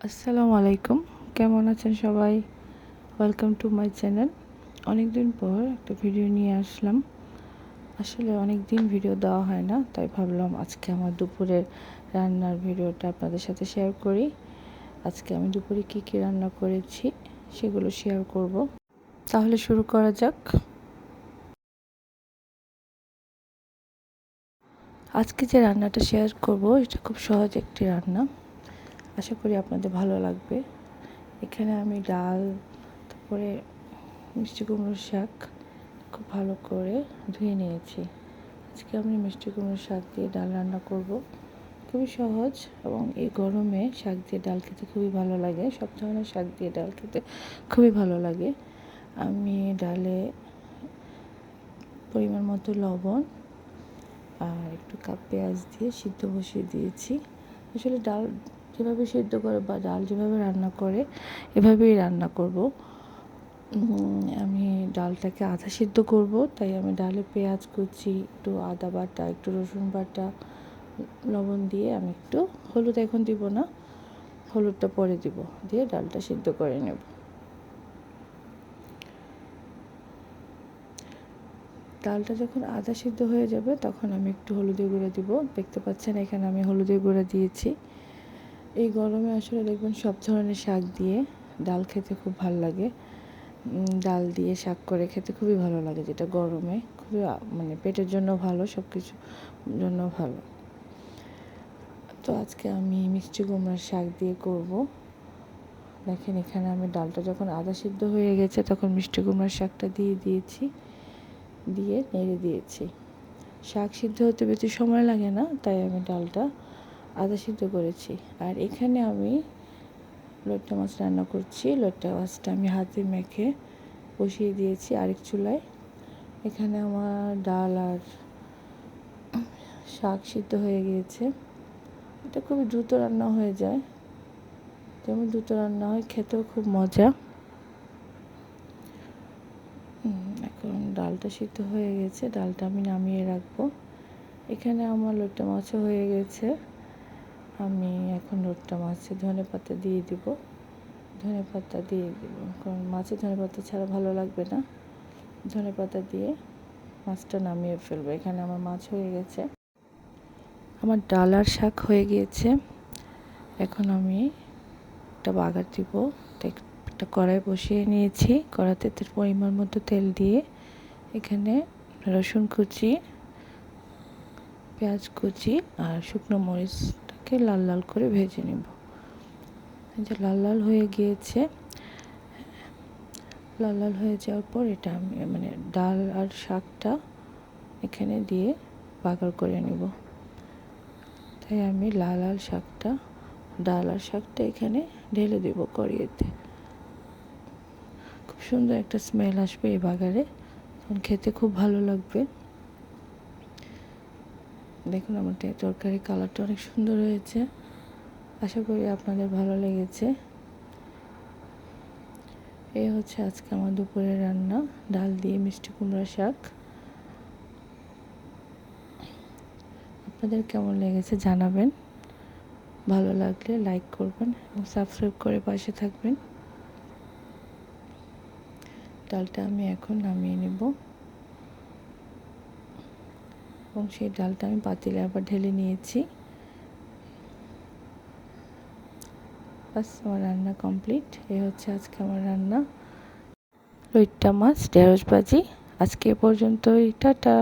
আসসালামু আলাইকুম, কেমন আছেন সবাই? Welcome to my channel. অনেক দিন পর একটা ভিডিও নিয়ে আসলাম। আসলে অনেক দিন ভিডিও দেওয়া হয় না, তাই ভাবলাম আজকে আমার দুপুরের রান্নার ভিডিওটা আপনাদের সাথে শেয়ার করি। আজকে আমি দুপুরে কী কী রান্না করেছি সেগুলো শেয়ার করব। তাহলে শুরু করা যাক। আজকে যে রান্নাটা শেয়ার করব এটা খুব সহজ একটি রান্না, আশা করি আপনাদের ভালো লাগবে। এখানে আমি ডাল, তারপরে মিষ্টি কুমড়োর শাক খুব ভালো করে ধুয়ে নিয়েছি। আজকে আমি মিষ্টি কুমড়োর শাক দিয়ে ডাল রান্না করব। খুবই সহজ এবং এই গরমে শাক দিয়ে ডাল খেতে খুবই ভালো লাগে। সব ধরনের শাক দিয়ে ডাল খেতে খুবই ভালো লাগে। আমি ডালে পরিমাণ মতো লবণ আর একটু কাপ পেঁয়াজ দিয়ে সিদ্ধ বসিয়ে দিয়েছি। আসলে ডাল যেভাবে সিদ্ধ করে বা ডাল যেভাবে রান্না করে এভাবেই রান্না করব। আমি ডালটাকে আধা সিদ্ধ করব, তাই আমি ডালে পেঁয়াজ কুচি, একটু আদা বাটা, একটু রসুন বাটা, লবণ দিয়ে আমি একটু হলুদ এখন দিব না, হলুদটা পরে দিব, দিয়ে ডালটা সিদ্ধ করে নেব। ডালটা যখন আধা সিদ্ধ হয়ে যাবে তখন আমি একটু হলুদের গুঁড়ো দিব। দেখতে পাচ্ছেন এখানে আমি হলুদের গুঁড়ো দিয়েছি। এই গরমে আসলে দেখবেন সব ধরনের শাক দিয়ে ডাল খেতে খুব ভালো লাগে। ডাল দিয়ে শাক করে খেতে খুবই ভালো লাগে, যেটা গরমে খুবই মানে পেটের জন্য ভালো, সব কিছুর জন্য ভালো। তো আজকে আমি মিষ্টি কুমড়ার শাক দিয়ে করব। দেখেন এখানে আমি ডালটা যখন আধা সিদ্ধ হয়ে গেছে তখন মিষ্টি কুমড়ার শাকটা দিয়ে দিয়েছি, দিয়ে নেড়ে দিয়েছি। শাক সিদ্ধ হতে বেশি সময় লাগে না, তাই আমি ডালটা আধা সিদ্ধ করেছি। আর এখানে আমি লইট্টা মাছ রান্না করছি। লইট্টা মাছটা আমি হাতে মেখে বসিয়ে দিয়েছি আরেক চুলায়। এখানে আমার ডাল আর শাক সিদ্ধ হয়ে গিয়েছে। এটা খুবই দ্রুত রান্না হয়ে যায়, যেমন দ্রুত রান্না হয়, খেতেও খুব মজা। এখন ডালটা সিদ্ধ হয়ে গেছে, ডালটা আমি নামিয়ে রাখবো। এখানে আমার লইট্টা মাছও হয়ে গেছে। আমি এখন লইট্টা মাছে ধনেপাতা দিয়ে দিব। ধনেপাতা দিয়ে দিব, কারণ মাছে ধনেপাতা ছাড়া ভালো লাগবে না। ধনেপাতা দিয়ে মাছটা নামিয়ে ফেলবো। এখানে আমার মাছ হয়ে গেছে, আমার ডাল আর শাক হয়ে গিয়েছে। এখন আমি একটা বাগার দিব। একটা কড়াই বসিয়ে নিয়েছি, কড়াতে পরিমাণ মতো তেল দিয়ে এখানে রসুন কুচি, পেঁয়াজ কুচি আর শুকনো মরিচটাকে লাল লাল করে ভেজে নেব। যে লাল লাল হয়ে গিয়েছে, লাল লাল হয়ে যাওয়ার পর এটা আমি মানে ডাল আর শাকটা এখানে দিয়ে বাগার করে নেব। তাই আমি ডাল আর শাকটা এখানে ঢেলে দেব কড়াইতে। খুব সুন্দর একটা স্মেল আসবে এই বাগারে, তখন খেতে খুব ভালো লাগবে। দেখুন আমার তরকারির কালারটা অনেক সুন্দর হয়েছে, আশা করি আপনাদের ভালো লেগেছে। এই হচ্ছে আজকে আমার দুপুরের রান্না, ডাল দিয়ে মিষ্টি কুমড়া শাক। আপনাদের কেমন লেগেছে জানাবেন। ভালো লাগলে লাইক করবেন এবং সাবস্ক্রাইব করে পাশে থাকবেন। ডালটা আমি এখন নামিয়ে নেব এবং সেই ডালটা আমি পাতিলে আবার ঢেলে নিয়েছি। বাস, আমার রান্না কমপ্লিট। এই হচ্ছে আজকে আমার রান্না, লইট্টা মাছ ঢেঁড়স ভাজি। আজকে এ পর্যন্তই, টাটা।